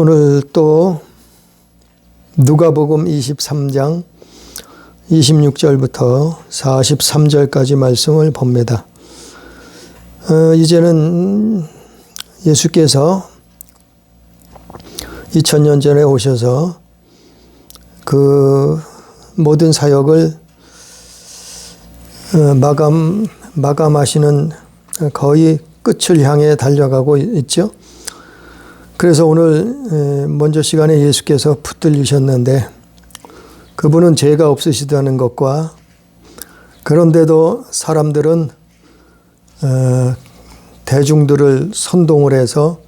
오늘 또 누가복음 23장 26절부터 43절까지 말씀을 봅니다. 이제는 예수께서 2000년 전에 오셔서 그 모든 사역을 마감하시는 거의 끝을 향해 달려가고 있죠. 그래서 오늘 먼저 시간에 예수께서 붙들리셨는데 그분은 죄가 없으시다는 것과 그런데도 사람들은 대중들을 선동을 해서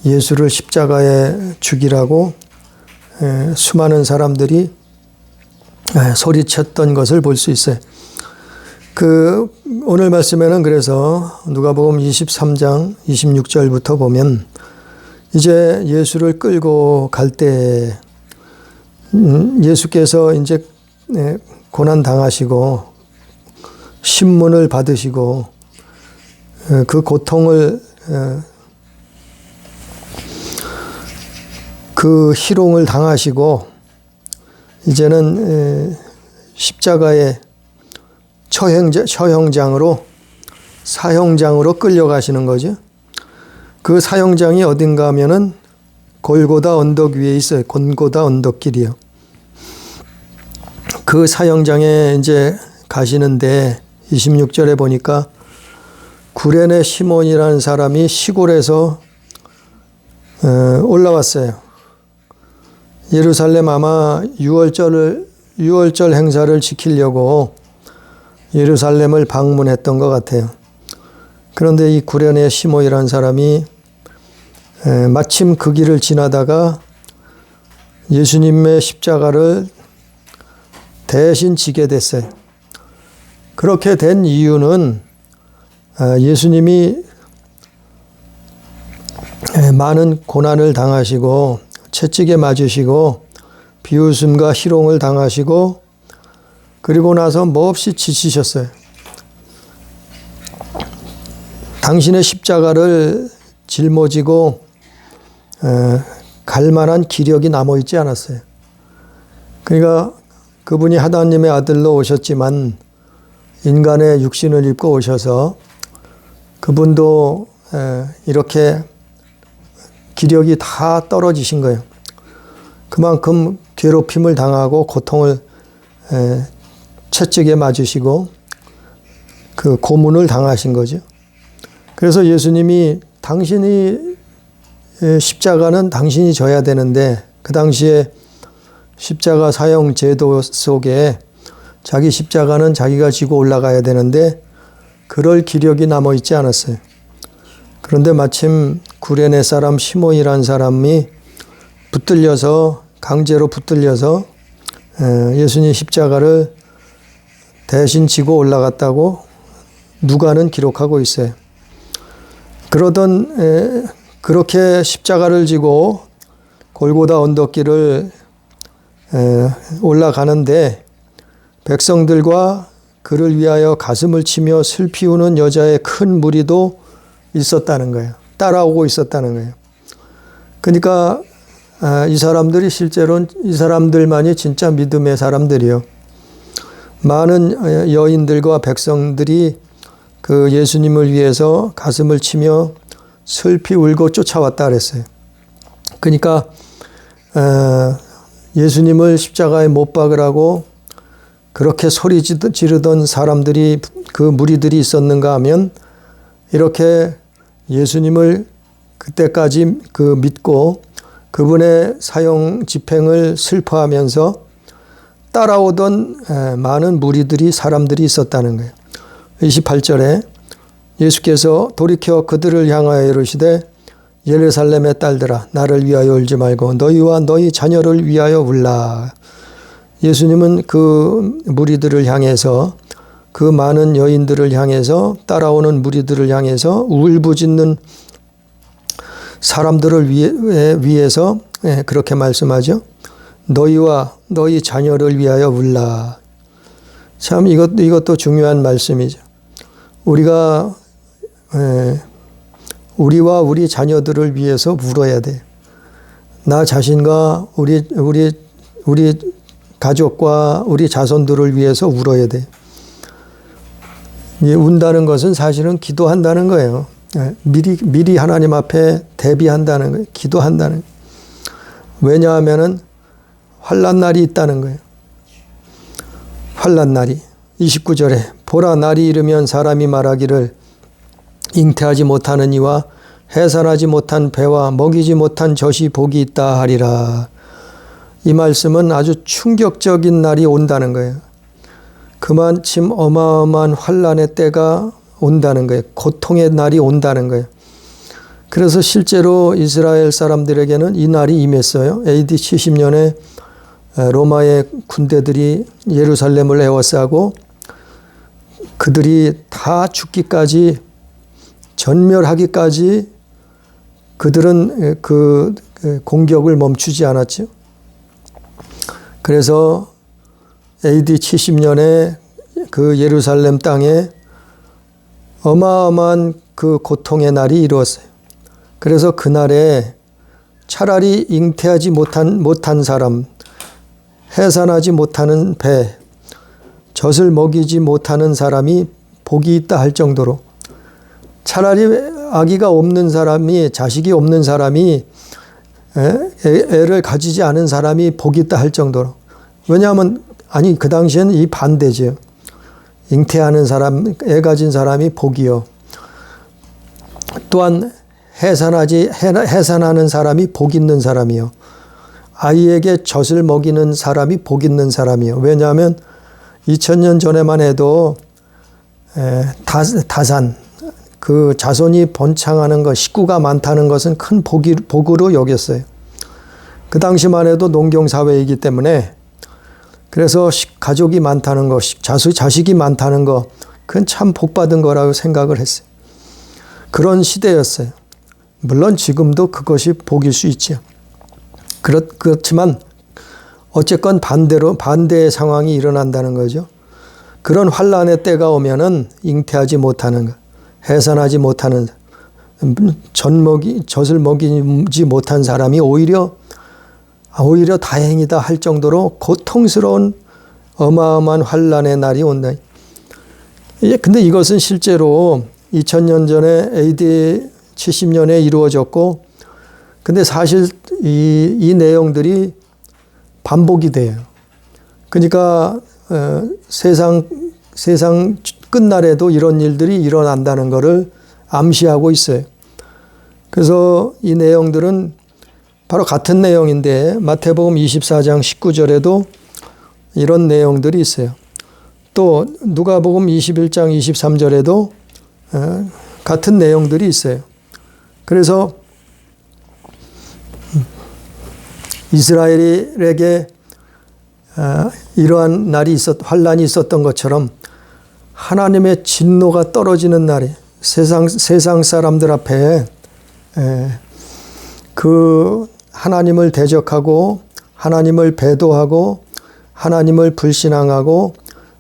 예수를 십자가에 죽이라고 수많은 사람들이 소리쳤던 것을 볼 수 있어요. 오늘 말씀에는 그래서 누가복음 23장 26절부터 보면 이제 예수를 끌고 갈 때 예수께서 이제 고난 당하시고 신문을 받으시고 그 고통을 그 희롱을 당하시고 이제는 십자가의 처형장으로 사형장으로 끌려가시는 거죠. 그 사형장이 어딘가 하면은 골고다 언덕 위에 있어요. 골고다 언덕길이요. 그 사형장에 이제 가시는데 26절에 보니까 구레네 시몬이라는 사람이 시골에서 올라왔어요. 예루살렘 아마 6월절 행사를 지키려고 예루살렘을 방문했던 것 같아요. 그런데 이 구레네 시몬이라는 사람이 마침 그 길을 지나다가 예수님의 십자가를 대신 지게 됐어요. 그렇게 된 이유는 예수님이 많은 고난을 당하시고 채찍에 맞으시고 비웃음과 희롱을 당하시고 그리고 나서 몹시 지치셨어요. 당신의 십자가를 짊어지고 갈 만한 기력이 남아있지 않았어요. 그러니까 그분이 하나님의 아들로 오셨지만 인간의 육신을 입고 오셔서 그분도 이렇게 기력이 다 떨어지신 거예요. 그만큼 괴롭힘을 당하고 고통을 채찍에 맞으시고 그 고문을 당하신 거죠. 그래서 예수님이 당신이 십자가는 당신이 져야 되는데 그 당시에 십자가 사형 제도 속에 자기 십자가는 자기가 지고 올라가야 되는데 그럴 기력이 남아있지 않았어요. 그런데 마침 구레네 사람 시몬이라는 사람이 강제로 붙들려서 예수님 십자가를 대신 지고 올라갔다고 누가는 기록하고 있어요. 그렇게 십자가를 지고 골고다 언덕길을 올라가는데 백성들과 그를 위하여 가슴을 치며 슬피 우는 여자의 큰 무리도 있었다는 거예요. 따라오고 있었다는 거예요. 그러니까 이 사람들이 실제로는 이 사람들만이 진짜 믿음의 사람들이요. 많은 여인들과 백성들이 그 예수님을 위해서 가슴을 치며 슬피 울고 쫓아왔다 그랬어요. 그러니까 예수님을 십자가에 못 박으라고 그렇게 소리 지르던 사람들이 그 무리들이 있었는가 하면 이렇게 예수님을 그때까지 믿고 그분의 사형 집행을 슬퍼하면서 따라오던 많은 무리들이 사람들이 있었다는 거예요. 28절에 예수께서 돌이켜 그들을 향하여 이르시되 예루살렘의 딸들아 나를 위하여 울지 말고 너희와 너희 자녀를 위하여 울라. 예수님은 그 무리들을 향해서 그 많은 여인들을 향해서 따라오는 무리들을 향해서 울부짖는 사람들을 위해서 그렇게 말씀하죠. 너희와 너희 자녀를 위하여 울라. 참 이것도 중요한 말씀이죠. 우리와 우리 자녀들을 위해서 울어야 돼. 나 자신과 우리 가족과 우리 자손들을 위해서 울어야 돼. 운다는 것은 사실은 기도한다는 거예요. 미리 하나님 앞에 대비한다는 거예요. 기도한다는 거예요. 왜냐하면은 환난 날이 있다는 거예요. 환난 날이. 29절에 보라 날이 이르면 사람이 말하기를 잉태하지 못하는 이와 해산하지 못한 배와 먹이지 못한 젖이 복이 있다 하리라. 이 말씀은 아주 충격적인 날이 온다는 거예요. 그만큼 어마어마한 환난의 때가 온다는 거예요. 고통의 날이 온다는 거예요. 그래서 실제로 이스라엘 사람들에게는 이 날이 임했어요. AD 70년에 로마의 군대들이 예루살렘을 에워싸고 그들이 다 죽기까지 전멸하기까지 그들은 그 공격을 멈추지 않았죠. 그래서 AD 70년에 그 예루살렘 땅에 어마어마한 그 고통의 날이 이루었어요. 그래서 그날에 차라리 잉태하지 못한 사람, 해산하지 못하는 배, 젖을 먹이지 못하는 사람이 복이 있다 할 정도로 차라리 아기가 없는 사람이, 자식이 없는 사람이, 애를 가지지 않은 사람이 복이 있다 할 정도로. 왜냐하면 그 당시에는 이 반대죠. 잉태하는 사람, 애 가진 사람이 복이요. 또한 해산하는 사람이 복 있는 사람이요. 아이에게 젖을 먹이는 사람이 복 있는 사람이요. 왜냐하면 2000년 전에만 해도 다산, 그 자손이 번창하는 것, 식구가 많다는 것은 큰 복으로 여겼어요. 그 당시만 해도 농경사회이기 때문에 그래서 가족이 많다는 것, 자식이 많다는 것, 그건 참 복받은 거라고 생각을 했어요. 그런 시대였어요. 물론 지금도 그것이 복일 수 있죠. 그렇지만 어쨌건 반대의 상황이 일어난다는 거죠. 그런 환란의 때가 오면은 잉태하지 못하는 것, 해산하지 못하는, 젖을 먹이지 못한 사람이 오히려 다행이다 할 정도로 고통스러운 어마어마한 환란의 날이 온다. 근데 이것은 실제로 2000년 전에 AD 70년에 이루어졌고, 근데 사실 이 내용들이 반복이 돼요. 그러니까 세상 끝날에도 이런 일들이 일어난다는 것을 암시하고 있어요. 그래서 이 내용들은 바로 같은 내용인데 마태복음 24장 19절에도 이런 내용들이 있어요. 또 누가복음 21장 23절에도 같은 내용들이 있어요. 그래서 이스라엘에게 이러한 날이 환란이 있었던 것처럼 하나님의 진노가 떨어지는 날이 세상 사람들 앞에 그 하나님을 대적하고 하나님을 배도하고 하나님을 불신앙하고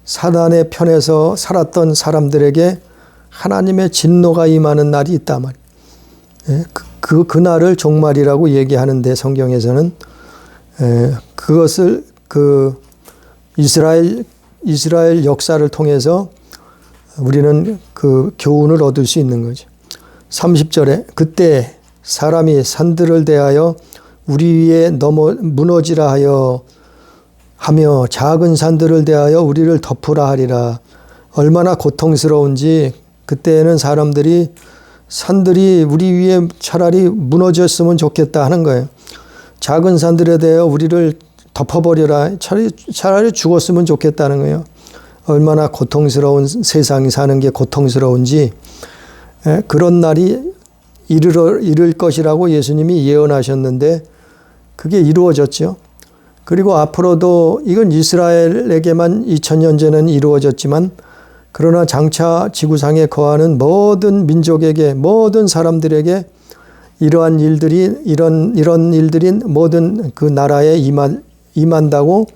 사단의 편에서 살았던 사람들에게 하나님의 진노가 임하는 날이 있단 말이에요. 그 날을 종말이라고 얘기하는데 성경에서는 그것을 그 이스라엘 역사를 통해서 우리는 그 교훈을 얻을 수 있는 거죠. 30절에 그때 사람이 산들을 대하여 우리 위에 무너지라 하며 작은 산들을 대하여 우리를 덮으라 하리라. 얼마나 고통스러운지 그때에는 산들이 우리 위에 차라리 무너졌으면 좋겠다 하는 거예요. 작은 산들에 대하여 우리를 덮어버려라. 차라리 죽었으면 좋겠다는 거예요. 얼마나 고통스러운 세상이 사는 게 고통스러운지 그런 날이 이를 것이라고 예수님이 예언하셨는데 그게 이루어졌죠. 그리고 앞으로도 이건 이스라엘에게만 2000년 전에는 이루어졌지만 그러나 장차 지구상에 거하는 모든 민족에게 모든 사람들에게 이러한 일들이 이런 일들이 모든 그 나라에 임한다고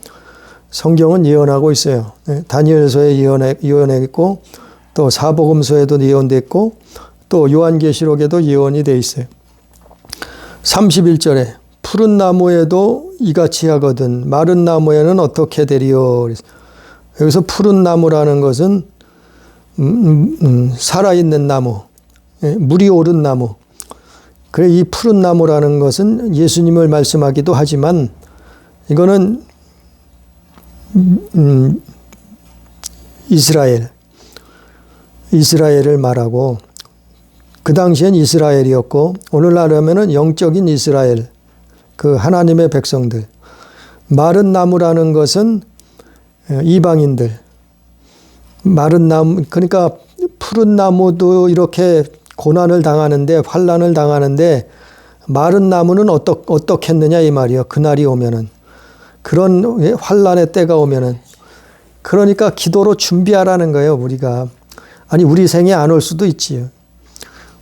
성경은 예언하고 있어요. 다니엘서에 예언했고 또 사복음서에도 예언됐고 또 요한계시록에도 예언이 돼 있어요. 31절에 푸른 나무에도 이같이 하거든 마른 나무에는 어떻게 되리요. 여기서 푸른 나무라는 것은 살아있는 나무, 물이 오른 나무. 그래 이 푸른 나무라는 것은 예수님을 말씀하기도 하지만 이거는 이스라엘을 말하고 그 당시엔 이스라엘이었고 오늘날 하면은 영적인 이스라엘, 그 하나님의 백성들. 마른 나무라는 것은 이방인들. 마른 나무, 그러니까 푸른 나무도 이렇게 고난을 당하는데 환난을 당하는데 마른 나무는 어떻겠느냐 이 말이요. 그날이 오면은 그런 환난의 때가 오면은 그러니까 기도로 준비하라는 거예요. 우리가 아니 우리 생에 안 올 수도 있지요.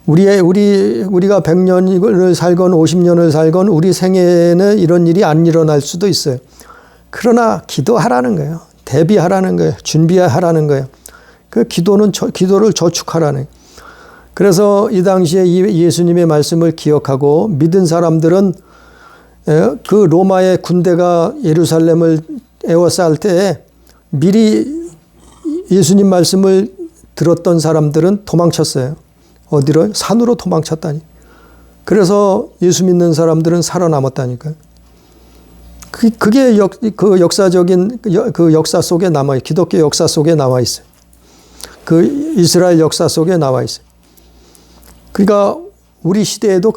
우리가 100년을 살건 50년을 살건 우리 생에는 이런 일이 안 일어날 수도 있어요. 그러나 기도하라는 거예요. 대비하라는 거예요. 준비하라는 거예요. 그 기도를 저축하라는 거예요. 그래서 이 당시에 예수님의 말씀을 기억하고 믿은 사람들은 그 로마의 군대가 예루살렘을 에워쌀 때에 미리 예수님 말씀을 들었던 사람들은 도망쳤어요. 어디로? 산으로 도망쳤다니. 그래서 예수 믿는 사람들은 살아남았다니까요. 그게 그 역사적인 그 역사 속에 남아있어요. 기독교 역사 속에 나와있어요. 그 이스라엘 역사 속에 나와있어요. 그러니까 우리 시대에도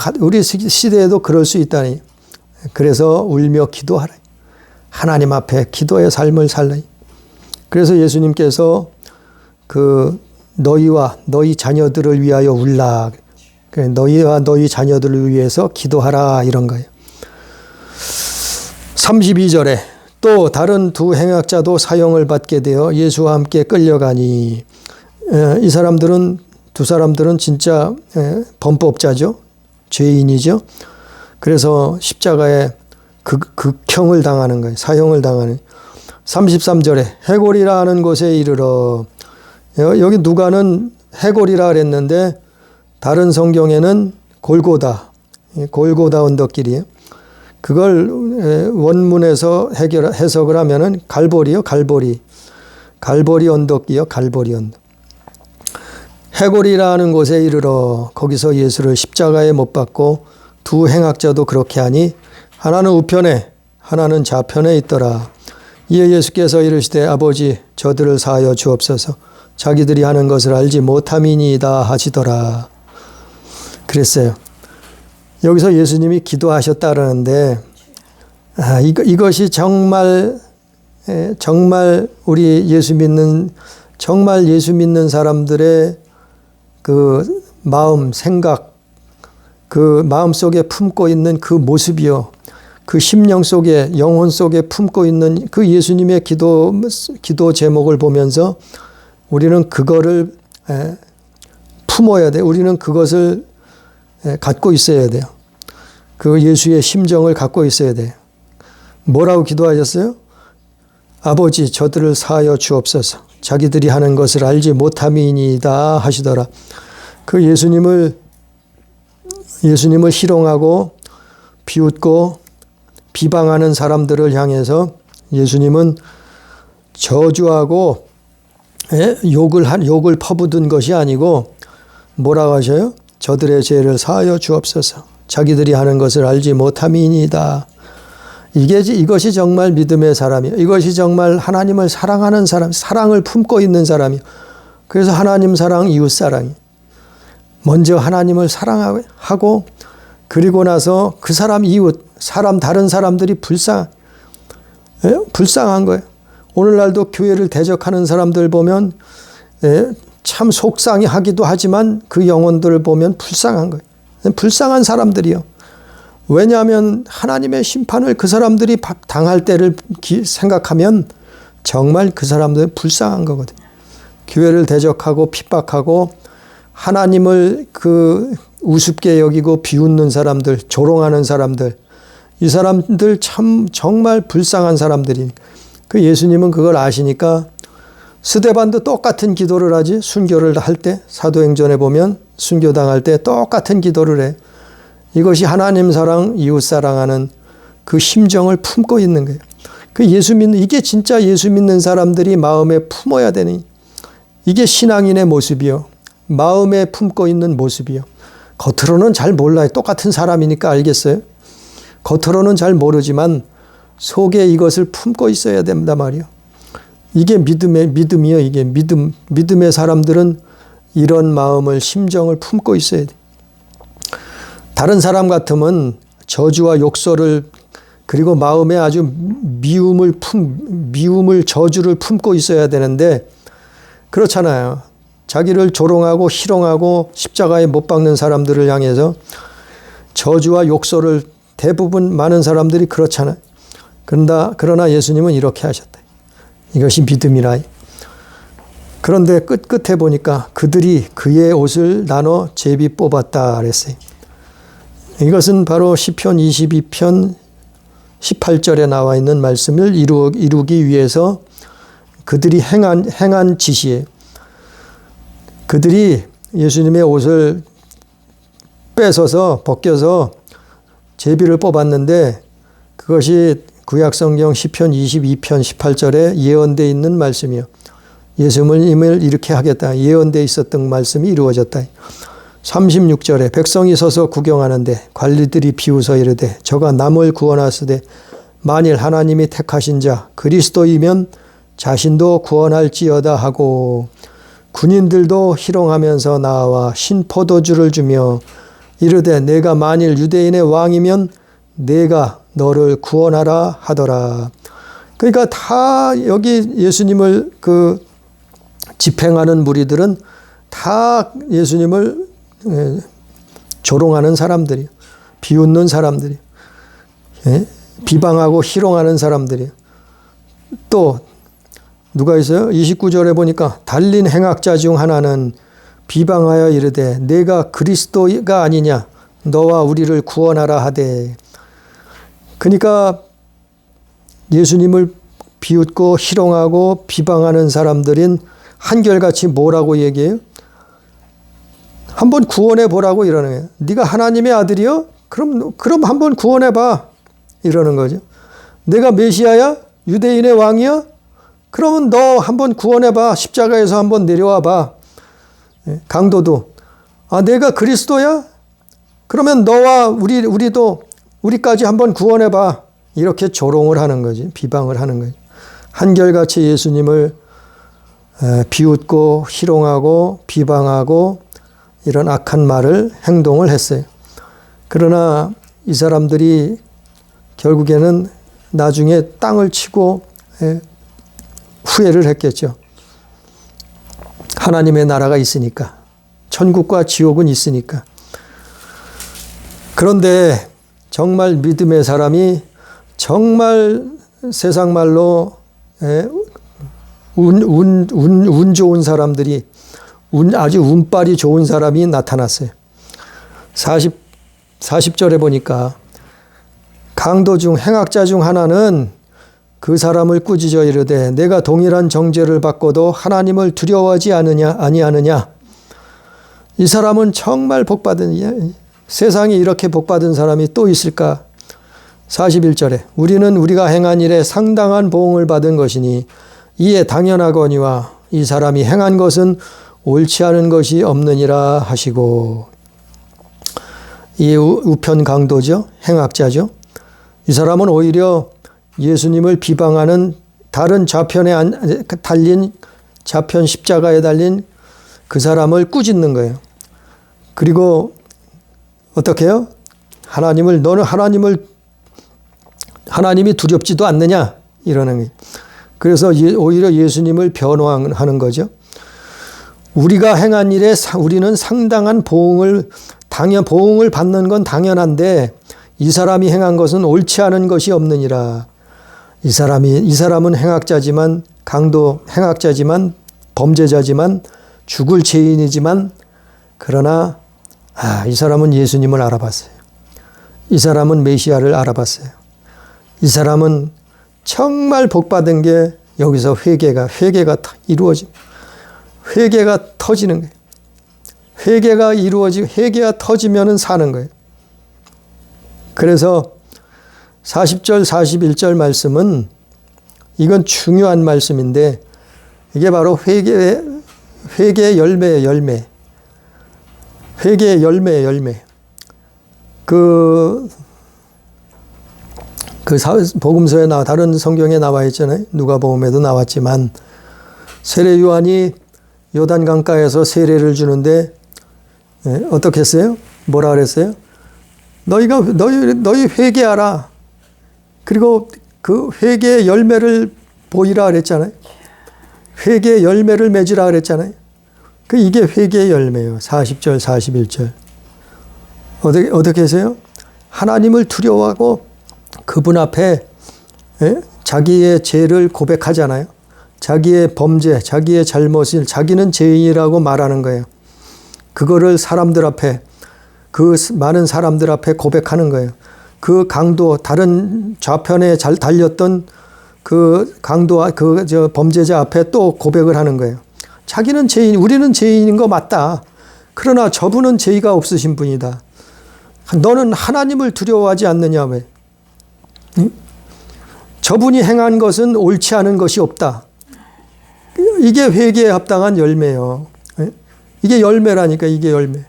그럴 수 있다니. 그래서 울며 기도하라. 하나님 앞에 기도의 삶을 살라. 그래서 예수님께서 그 너희와 너희 자녀들을 위하여 울라. 너희와 너희 자녀들을 위해서 기도하라 이런 거예요. 32절에 또 다른 두 행악자도 사형을 받게 되어 예수와 함께 끌려가니 이 사람들은 두 사람들은 진짜 범법자죠. 죄인이죠. 그래서 십자가에 극형을 당하는 거예요. 사형을 당하는. 33절에 해골이라는 곳에 이르러 여기 누가는 해골이라 그랬는데 다른 성경에는 골고다 언덕길이에요. 그걸 원문에서 해석을 하면은 갈보리 언덕이요. 갈보리 언덕. 해골이라는 곳에 이르러 거기서 예수를 십자가에 못 박고 두 행악자도 그렇게 하니 하나는 우편에 하나는 좌편에 있더라. 이에 예수께서 이르시되 아버지 저들을 사하여 주옵소서 자기들이 하는 것을 알지 못함이니이다 하시더라. 그랬어요. 여기서 예수님이 기도하셨다라는데 이것이 정말 우리 예수 믿는 사람들의 그 마음, 생각, 그 마음 속에 품고 있는 그 모습이요. 그 심령 속에, 영혼 속에 품고 있는 그 예수님의 기도 제목을 보면서 우리는 그거를 품어야 돼. 우리는 그것을 갖고 있어야 돼요. 그 예수의 심정을 갖고 있어야 돼요. 뭐라고 기도하셨어요? 아버지 저들을 사하여 주옵소서. 자기들이 하는 것을 알지 못함이니이다 하시더라. 그 예수님을 희롱하고 비웃고 비방하는 사람들을 향해서 예수님은 저주하고 욕을 퍼붓은 것이 아니고 뭐라고 하셔요? 저들의 죄를 사하여 주옵소서. 자기들이 하는 것을 알지 못함이니이다. 이것이 정말 믿음의 사람이에요. 이것이 정말 하나님을 사랑하는 사람, 사랑을 품고 있는 사람이에요. 그래서 하나님 사랑, 이웃 사랑이. 먼저 하나님을 사랑하고 그리고 나서 그 사람 이웃, 다른 사람들이 불쌍한 거예요. 오늘날도 교회를 대적하는 사람들 보면 참 속상해하기도 하지만 그 영혼들을 보면 불쌍한 거예요. 불쌍한 사람들이요. 왜냐하면 하나님의 심판을 그 사람들이 당할 때를 생각하면 정말 그 사람들은 불쌍한 거거든요. 교회를 대적하고 핍박하고 하나님을 그 우습게 여기고 비웃는 사람들, 조롱하는 사람들, 이 사람들 참 정말 불쌍한 사람들이. 그 예수님은 그걸 아시니까 스데반도 똑같은 기도를 하지. 순교를 할 때 사도행전에 보면 순교당할 때 똑같은 기도를 해. 이것이 하나님 사랑, 이웃 사랑하는 그 심정을 품고 있는 거예요. 그 예수 믿는, 이게 진짜 예수 믿는 사람들이 마음에 품어야 되는, 이게 신앙인의 모습이요. 마음에 품고 있는 모습이요. 겉으로는 잘 몰라요. 똑같은 사람이니까 알겠어요. 겉으로는 잘 모르지만 속에 이것을 품고 있어야 된단 말이요. 이게 믿음이요. 이게 믿음의 사람들은 이런 마음을, 심정을 품고 있어야 돼. 다른 사람 같으면 저주와 욕설을, 그리고 마음에 아주 미움을, 저주를 품고 있어야 되는데 그렇잖아요. 자기를 조롱하고 희롱하고 십자가에 못 박는 사람들을 향해서 저주와 욕설을, 대부분 많은 사람들이 그렇잖아요. 그러나 예수님은 이렇게 하셨다. 이것이 믿음이라. 그런데 끝에 보니까 그들이 그의 옷을 나눠 제비 뽑았다 그랬어요. 이것은 바로 시편 22편 18절에 나와 있는 말씀을 이루기 위해서 그들이 행한 짓이에요. 그들이 예수님의 옷을 벗겨서 제비를 뽑았는데 그것이 구약성경 시편 22편 18절에 예언되어 있는 말씀이요. 예수님을 이렇게 하겠다. 예언되어 있었던 말씀이 이루어졌다. 36절에 백성이 서서 구경하는데 관리들이 비웃어 이르되 저가 남을 구원하시되 만일 하나님이 택하신 자 그리스도이면 자신도 구원할지어다 하고 군인들도 희롱하면서 나와 신포도주를 주며 이르되 내가 만일 유대인의 왕이면 내가 너를 구원하라 하더라. 그러니까 다 여기 예수님을 집행하는 무리들은 다 예수님을 조롱하는 사람들이요. 비웃는 사람들이요. 비방하고 희롱하는 사람들이요. 또 누가 있어요? 29절에 보니까 달린 행악자 중 하나는 비방하여 이르되 내가 그리스도가 아니냐 너와 우리를 구원하라 하되. 그러니까 예수님을 비웃고 희롱하고 비방하는 사람들인 한결같이 뭐라고 얘기해요? 한번 구원해 보라고 이러는 거예요. 네가 하나님의 아들이요? 그럼 한번 구원해 봐. 이러는 거죠. 내가 메시아야? 유대인의 왕이야? 그러면 너 한번 구원해 봐. 십자가에서 한번 내려와 봐. 강도도 내가 그리스도야? 그러면 너와 우리까지 한번 구원해 봐. 이렇게 조롱을 하는 거지. 비방을 하는 거지. 한결같이 예수님을 비웃고 희롱하고 비방하고 이런 악한 말을, 행동을 했어요. 그러나 이 사람들이 결국에는 나중에 땅을 치고 후회를 했겠죠. 하나님의 나라가 있으니까. 천국과 지옥은 있으니까. 그런데 정말 믿음의 사람이 정말 세상 말로 운 좋은 사람들이, 아주 운빨이 좋은 사람이 나타났어요. 40절에 보니까 강도 중 행악자 중 하나는 그 사람을 꾸짖어 이르되 내가 동일한 정죄를 받고도 하나님을 두려워하지 아니하느냐. 이 사람은 정말 복받은, 세상에 이렇게 복받은 사람이 또 있을까. 41절에 우리는 우리가 행한 일에 상당한 보응을 받은 것이니 이에 당연하거니와 이 사람이 행한 것은 옳지 않은 것이 없느니라 하시고. 이 우편 강도죠. 행악자죠. 이 사람은 오히려 예수님을 비방하는 다른 좌편에 달린, 좌편 십자가에 달린 그 사람을 꾸짖는 거예요. 그리고 어떻게 해요? 너는 하나님이 두렵지도 않느냐? 이러는 거예요. 그래서 오히려 예수님을 변호하는 거죠. 우리가 행한 일에 우리는 상당한 보응을 받는 건 당연한데 이 사람이 행한 것은 옳지 않은 것이 없느니라. 이 사람은 행악자지만, 행악자지만, 범죄자지만, 죽을 죄인이지만, 그러나 이 사람은 예수님을 알아봤어요. 이 사람은 메시아를 알아봤어요. 이 사람은 정말 복받은 게 여기서 회개가 이루어지고 회개가 터지는 거예요. 회개가 터지면은 사는 거예요. 그래서 40절, 41절 말씀은 이건 중요한 말씀인데 이게 바로 회개의 열매예요, 열매. 회개의 열매예요, 열매. 복음서에 다른 성경에 나와 있잖아요. 누가복음에도 나왔지만 세례 요한이 요단 강가에서 세례를 주는데 어떻게 했어요? 뭐라 그랬어요? 너희 회개하라. 그리고 그 회개의 열매를 보이라 그랬잖아요. 회개의 열매를 맺으라 그랬잖아요. 이게 회개의 열매예요. 40절, 41절. 어떻게 하세요? 하나님을 두려워하고 그분 앞에 자기의 죄를 고백하잖아요. 자기의 범죄, 자기의 잘못을 자기는 죄인이라고 말하는 거예요. 그거를 사람들 앞에, 그 많은 사람들 앞에 고백하는 거예요. 그 강도, 다른 좌편에 잘 달렸던 그 강도, 범죄자 앞에 또 고백을 하는 거예요. 자기는 죄인, 우리는 죄인인 거 맞다. 그러나 저분은 죄가 없으신 분이다. 너는 하나님을 두려워하지 않느냐, 왜? 응? 저분이 행한 것은 옳지 않은 것이 없다. 이게 회개에 합당한 열매예요. 이게 열매라니까, 이게 열매.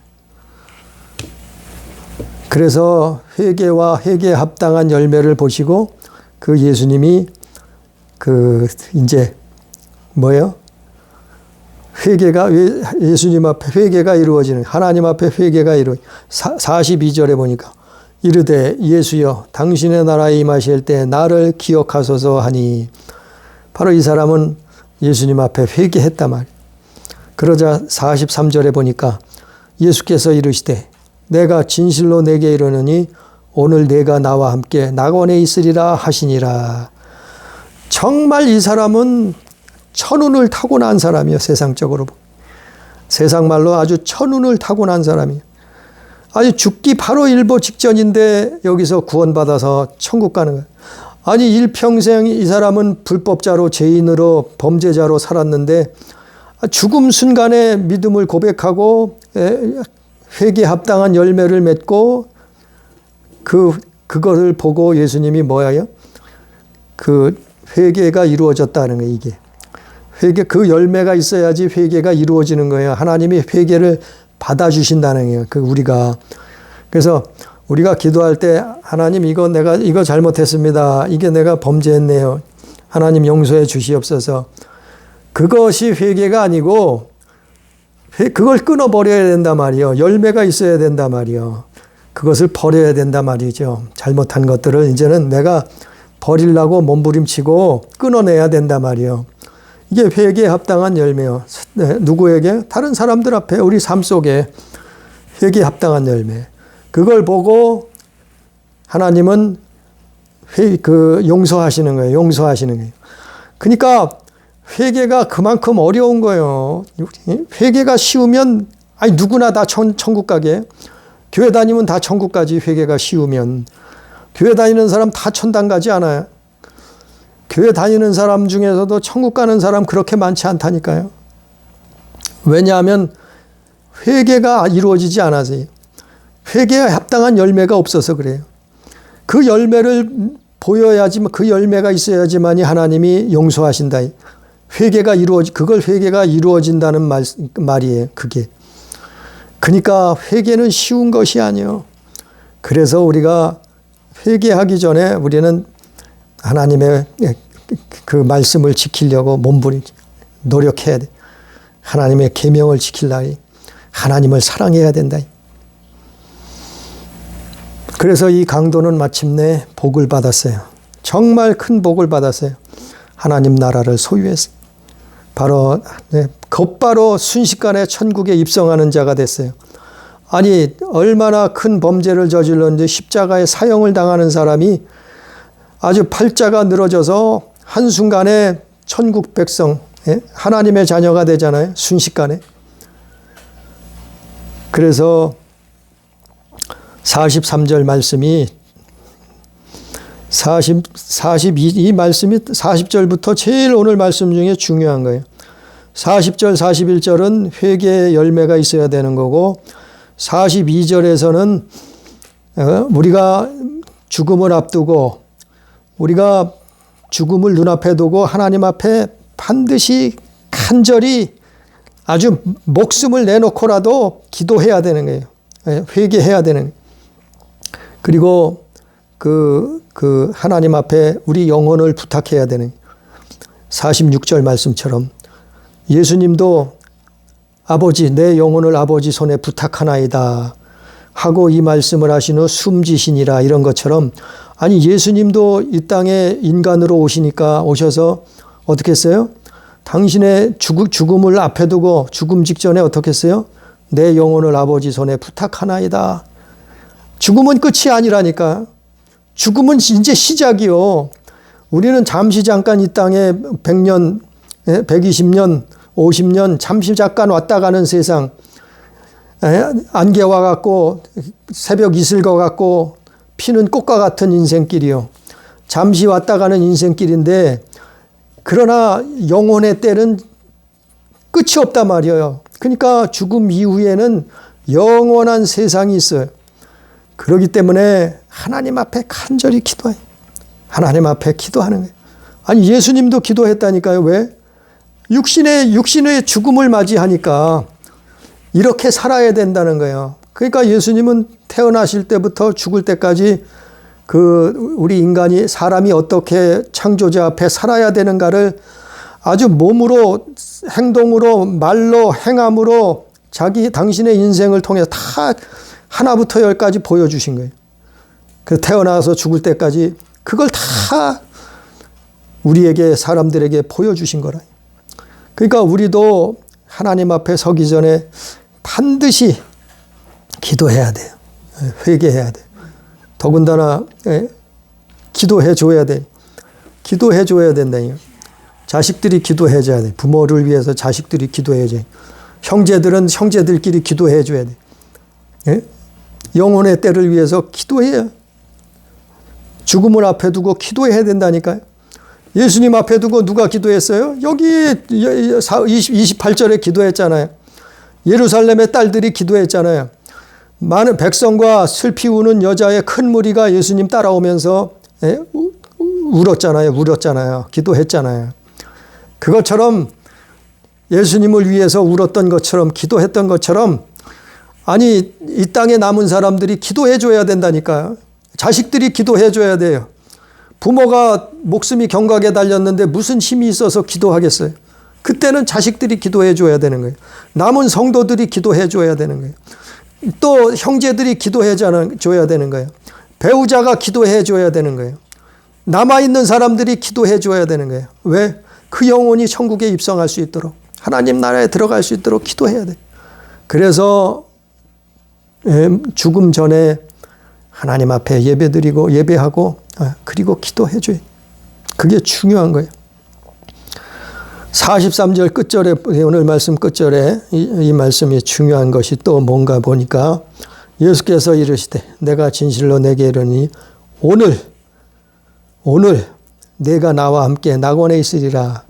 그래서 회개와 회개에 합당한 열매를 보시고 그 예수님이 이제 뭐예요? 회개가, 예수님 앞에 회개가 이루어지는, 하나님 앞에 회개가 42절에 보니까 이르되 예수여 당신의 나라에 임하실 때 나를 기억하소서 하니, 바로 이 사람은 예수님 앞에 회개했단 말이에요. 그러자 43절에 보니까 예수께서 이르시되 내가 진실로 내게 이르노니 오늘 내가 나와 함께 낙원에 있으리라 하시니라. 정말 이 사람은 천운을 타고난 사람이에요. 세상적으로. 세상 말로 아주 천운을 타고난 사람이에요. 아니 죽기 바로 일보 직전인데 여기서 구원받아서 천국 가는 거예요. 아니 일평생 이 사람은 불법자로, 죄인으로, 범죄자로 살았는데 죽음 순간에 믿음을 고백하고 회개에 합당한 열매를 맺고 그것을 보고 예수님이 뭐예요? 회개가 이루어졌다는 거예요. 이게 회개, 그 열매가 있어야지 회개가 이루어지는 거예요. 하나님이 회개를 받아주신다는 거예요. 그래서 우리가 기도할 때 하나님 이거 잘못했습니다. 이게 내가 범죄했네요. 하나님 용서해 주시옵소서. 그것이 회개가 아니고 그걸 끊어버려야 된단 말이에요. 열매가 있어야 된단 말이에요. 그것을 버려야 된단 말이죠. 잘못한 것들을 이제는 내가 버리려고 몸부림치고 끊어내야 된단 말이에요. 이게 회개에 합당한 열매요. 누구에게? 다른 사람들 앞에, 우리 삶 속에 회개에 합당한 열매. 그걸 보고 하나님은 용서하시는 거예요. 용서하시는 거예요. 그러니까 회개가 그만큼 어려운 거예요. 회개가 쉬우면 누구나 다 천국 가게. 교회 다니면 다 천국 가지. 회개가 쉬우면. 교회 다니는 사람 다 천당 가지 않아요. 교회 다니는 사람 중에서도 천국 가는 사람 그렇게 많지 않다니까요. 왜냐하면 회개가 이루어지지 않아서, 회개에 합당한 열매가 없어서 그래요. 그 열매를 보여야지만, 그 열매가 있어야지만이 하나님이 용서하신다. 그걸 회개가 이루어진다는 말이에요. 그게. 그러니까 회개는 쉬운 것이 아니에요. 그래서 우리가 회개하기 전에 우리는 하나님의 그 말씀을 지키려고 노력해야 돼. 하나님의 계명을 지키려니 하나님을 사랑해야 된다. 그래서 이 강도는 마침내 복을 받았어요. 정말 큰 복을 받았어요. 하나님 나라를 소유했어요. 곧바로 순식간에 천국에 입성하는 자가 됐어요. 아니 얼마나 큰 범죄를 저질렀는데 십자가에 사형을 당하는 사람이 아주 팔자가 늘어져서 한순간에 천국 백성, 하나님의 자녀가 되잖아요. 순식간에. 그래서 43절 말씀이 이 말씀이 40절부터 제일 오늘 말씀 중에 중요한 거예요. 40절, 41절은 회개의 열매가 있어야 되는 거고 42절에서는 우리가 죽음을 앞두고 우리가 죽음을 눈앞에 두고 하나님 앞에 반드시 간절히 아주 목숨을 내놓고라도 기도해야 되는 거예요. 회개해야 되는 거예요. 그리고 그 하나님 앞에 우리 영혼을 부탁해야 되는 46절 말씀처럼 예수님도 아버지 내 영혼을 아버지 손에 부탁하나이다 하고 이 말씀을 하신 후 숨지시니라 이런 것처럼 아니 예수님도 이 땅에 인간으로 오셔서 어떻게 했어요? 당신의 죽음을 앞에 두고 죽음 직전에 어떻게 했어요? 내 영혼을 아버지 손에 부탁하나이다. 죽음은 끝이 아니라니까. 죽음은 이제 시작이요. 우리는 잠시 잠깐 이 땅에 100년, 120년, 50년 잠시 잠깐 왔다 가는 세상. 안개와 같고 새벽 이슬과 같고 피는 꽃과 같은 인생길이요. 잠시 왔다 가는 인생길인데 그러나 영혼의 때는 끝이 없단 말이에요. 그러니까 죽음 이후에는 영원한 세상이 있어요. 그렇기 때문에 하나님 앞에 간절히 기도해요. 하나님 앞에 기도하는 거예요. 아니 예수님도 기도했다니까요. 왜? 육신의 죽음을 맞이하니까 이렇게 살아야 된다는 거예요. 그러니까 예수님은 태어나실 때부터 죽을 때까지 우리 인간이 사람이 어떻게 창조자 앞에 살아야 되는가를 아주 몸으로 행동으로 말로 행함으로 당신의 인생을 통해서 다 하나부터 열까지 보여주신 거예요. 그 태어나서 죽을 때까지 그걸 다 우리에게 사람들에게 보여주신 거라. 그러니까 우리도 하나님 앞에 서기 전에 반드시 기도해야 돼요. 회개해야 돼요. 더군다나 기도해 줘야 돼. 기도해 줘야 된다니요. 자식들이 기도해 줘야 돼. 부모를 위해서 자식들이 기도해 줘야 돼. 형제들은 형제들끼리 기도해 줘야 돼. 예? 영혼의 때를 위해서 기도해요. 죽음을 앞에 두고 기도해야 된다니까요. 예수님 앞에 두고 누가 기도했어요? 여기 28절에 기도했잖아요. 예루살렘의 딸들이 기도했잖아요. 많은 백성과 슬피 우는 여자의 큰 무리가 예수님 따라오면서 울었잖아요. 기도했잖아요. 그것처럼 예수님을 위해서 울었던 것처럼 기도했던 것처럼 아니 이 땅에 남은 사람들이 기도해 줘야 된다니까요. 자식들이 기도해 줘야 돼요. 부모가 목숨이 경각에 달렸는데 무슨 힘이 있어서 기도하겠어요. 그때는 자식들이 기도해 줘야 되는 거예요. 남은 성도들이 기도해 줘야 되는 거예요. 또 형제들이 기도해 줘야 되는 거예요. 배우자가 기도해 줘야 되는 거예요. 남아있는 사람들이 기도해 줘야 되는 거예요. 왜? 그 영혼이 천국에 입성할 수 있도록 하나님 나라에 들어갈 수 있도록 기도해야 돼요. 그래서 죽음 전에 하나님 앞에 예배하고 그리고 기도해 줘요. 그게 중요한 거예요. 43절 끝절에 오늘 말씀 끝절에 이 말씀이 중요한 것이 또 뭔가 보니까 예수께서 이르시되 내가 진실로 내게 이르니 오늘 내가 나와 함께 낙원에 있으리라.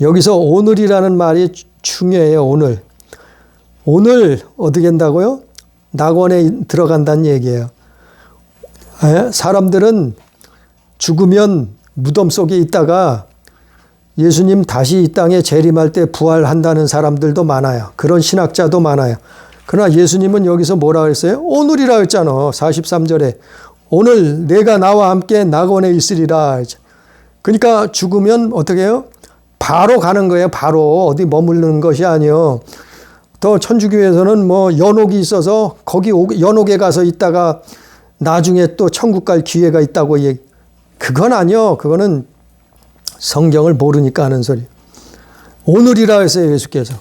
여기서 오늘이라는 말이 중요해요. 오늘 어떻게 한다고요? 낙원에 들어간다는 얘기예요. 사람들은 죽으면 무덤 속에 있다가 예수님 다시 이 땅에 재림할 때 부활한다는 사람들도 많아요. 그런 신학자도 많아요. 그러나 예수님은 여기서 뭐라 그랬어요? 오늘이라 했잖아. 43절에 오늘 내가 나와 함께 낙원에 있으리라. 그러니까 죽으면 어떻게 해요? 바로 가는 거예요. 바로 어디 머무르는 것이 아니요. 또 천주교에서는 뭐 연옥이 있어서 거기 연옥에 가서 있다가 나중에 또 천국 갈 기회가 있다고 그건 아니요. 그거는 성경을 모르니까 하는 소리. 오늘이라 했어요. 예수께서.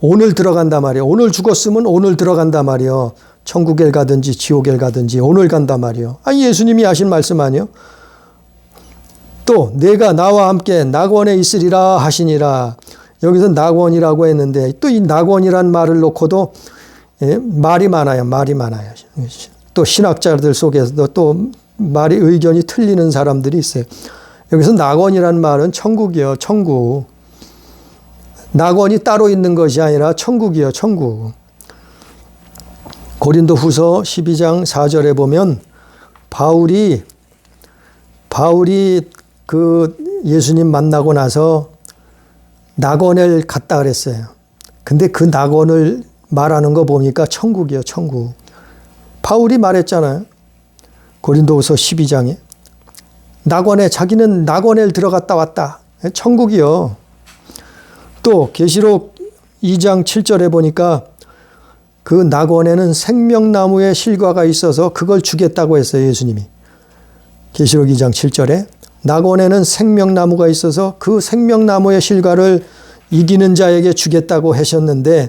오늘 들어간다 말이에요. 오늘 죽었으면 오늘 들어간다 말이에요. 천국에 가든지 지옥에 가든지 오늘 간다 말이에요. 아니 예수님이 하신 말씀 아니에요? 또 내가 나와 함께 낙원에 있으리라 하시니라. 여기서 낙원이라고 했는데 또 이 낙원이란 말을 놓고도 말이 많아요. 또 신학자들 속에서도 또 말이 의견이 틀리는 사람들이 있어요. 여기서 낙원이란 말은 천국이요. 천국. 낙원이 따로 있는 것이 아니라 천국이요. 천국. 고린도후서 12장 4절에 보면 바울이 그 예수님 만나고 나서 낙원을 갔다 그랬어요. 근데 그 낙원을 말하는 거 보니까 천국이에요, 천국. 바울이 말했잖아요. 고린도후서 12장에. 자기는 낙원에 들어갔다 왔다. 천국이요. 또 계시록 2장 7절에 보니까 그 낙원에는 생명나무의 실과가 있어서 그걸 주겠다고 했어요, 예수님이. 계시록 2장 7절에 낙원에는 생명나무가 있어서 그 생명나무의 실과를 이기는 자에게 주겠다고 하셨는데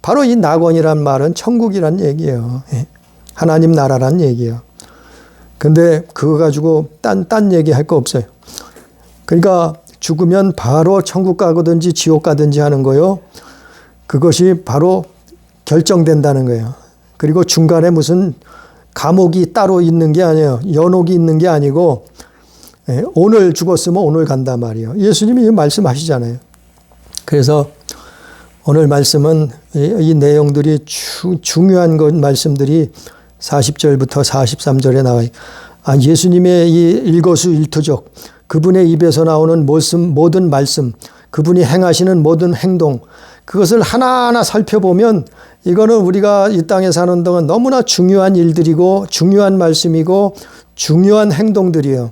바로 이 낙원이란 말은 천국이란 얘기예요. 하나님 나라란 얘기예요. 근데 그거 가지고 딴 얘기할 거 없어요. 그러니까 죽으면 바로 천국 가든지 지옥 가든지 하는 거요. 그것이 바로 결정된다는 거예요. 그리고 중간에 무슨 감옥이 따로 있는 게 아니에요. 연옥이 있는 게 아니고 오늘 죽었으면 오늘 간단 말이에요. 예수님이 말씀하시잖아요. 그래서 오늘 말씀은 이 내용들이 중요한 말씀들이 40절부터 43절에 나와요. 예수님의 이 일거수일투족, 그분의 입에서 나오는 모든 말씀, 그분이 행하시는 모든 행동, 그것을 하나하나 살펴보면 이거는 우리가 이 땅에 사는 동안 너무나 중요한 일들이고 중요한 말씀이고 중요한 행동들이에요.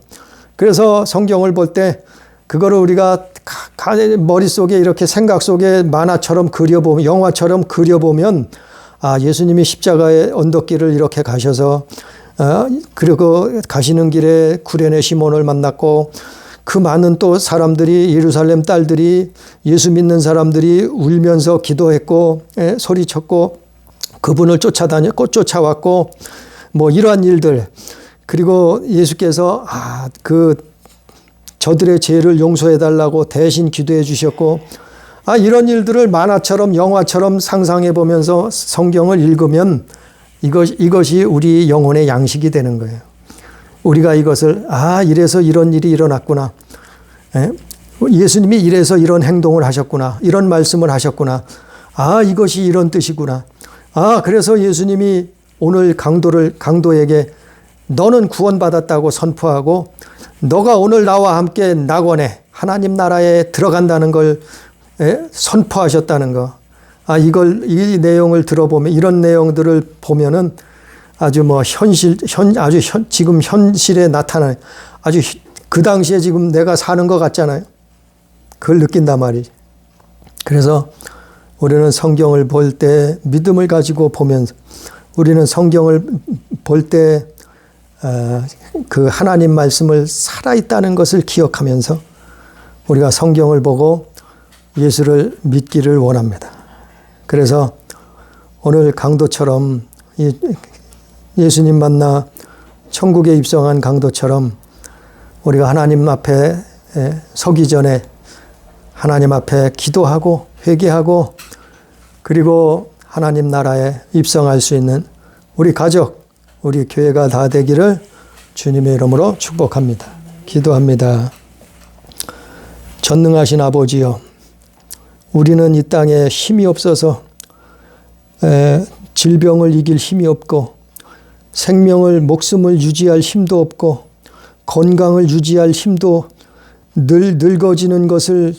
그래서 성경을 볼 때 그거를 우리가 머릿속에 이렇게 생각 속에 만화처럼 그려보면, 영화처럼 그려보면 예수님이 십자가의 언덕길을 이렇게 가셔서 그리고 가시는 길에 구레네 시몬을 만났고 그 많은 또 사람들이, 예루살렘 딸들이, 예수 믿는 사람들이 울면서 기도했고 소리쳤고 그분을 쫓아왔고 뭐 이러한 일들, 그리고 예수께서 저들의 죄를 용서해 달라고 대신 기도해 주셨고 이런 일들을 만화처럼 영화처럼 상상해 보면서 성경을 읽으면 이것이 우리 영혼의 양식이 되는 거예요. 우리가 이것을 이래서 이런 일이 일어났구나. 예수님이 이래서 이런 행동을 하셨구나. 이런 말씀을 하셨구나. 이것이 이런 뜻이구나. 그래서 예수님이 오늘 강도에게 너는 구원받았다고 선포하고 너가 오늘 나와 함께 낙원에 하나님 나라에 들어간다는 걸 선포하셨다는 거. 이 내용을 들어보면, 이런 내용들을 보면은 아주 지금 현실에 나타나는 아주 그 당시에 지금 내가 사는 것 같잖아요. 그걸 느낀단 말이지. 그래서 우리는 성경을 볼 때 믿음을 가지고 보면서 우리는 성경을 볼 때 그 하나님 말씀을 살아있다는 것을 기억하면서 우리가 성경을 보고 예수를 믿기를 원합니다. 그래서 오늘 강도처럼 예수님 만나 천국에 입성한 강도처럼 우리가 하나님 앞에 서기 전에 하나님 앞에 기도하고 회개하고 그리고 하나님 나라에 입성할 수 있는 우리 가족, 우리 교회가 다 되기를 주님의 이름으로 축복합니다. 기도합니다. 전능하신 아버지여, 우리는 이 땅에 힘이 없어서 질병을 이길 힘이 없고 목숨을 유지할 힘도 없고 건강을 유지할 힘도 늙어지는 것을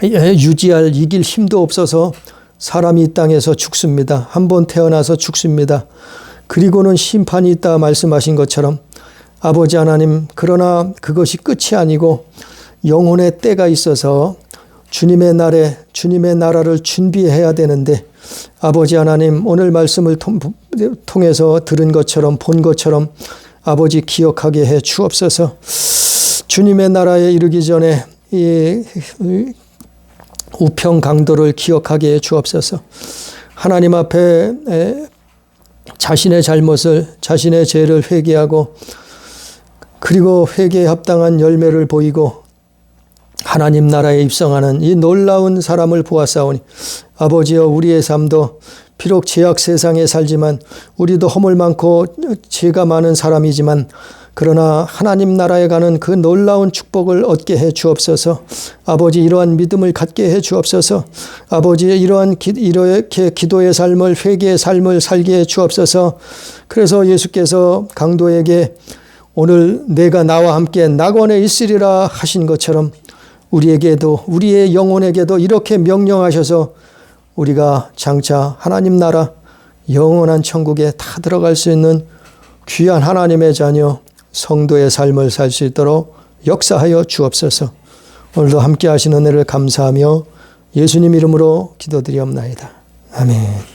이길 힘도 없어서 사람이 이 땅에서 죽습니다. 한 번 태어나서 죽습니다. 그리고는 심판이 있다 말씀하신 것처럼 아버지 하나님, 그러나 그것이 끝이 아니고 영혼의 때가 있어서 주님의 날에 주님의 나라를 준비해야 되는데 아버지 하나님, 오늘 말씀을 통해서 들은 것처럼 본 것처럼 아버지 기억하게 해 주옵소서. 주님의 나라에 이르기 전에 이 우평 강도를 기억하게 해 주옵소서. 하나님 앞에 자신의 잘못을, 자신의 죄를 회개하고 그리고 회개에 합당한 열매를 보이고 하나님 나라에 입성하는 이 놀라운 사람을 보았사오니 아버지여, 우리의 삶도 비록 죄악 세상에 살지만 우리도 허물 많고 죄가 많은 사람이지만 그러나 하나님 나라에 가는 그 놀라운 축복을 얻게 해 주옵소서. 아버지 이러한 믿음을 갖게 해 주옵소서. 아버지 이렇게 기도의 삶을 회개의 삶을 살게 해 주옵소서. 그래서 예수께서 강도에게 오늘 내가 나와 함께 낙원에 있으리라 하신 것처럼 우리에게도 우리의 영혼에게도 이렇게 명령하셔서 우리가 장차 하나님 나라 영원한 천국에 다 들어갈 수 있는 귀한 하나님의 자녀 성도의 삶을 살 수 있도록 역사하여 주옵소서. 오늘도 함께 하신 은혜를 감사하며 예수님 이름으로 기도드리옵나이다. 아멘.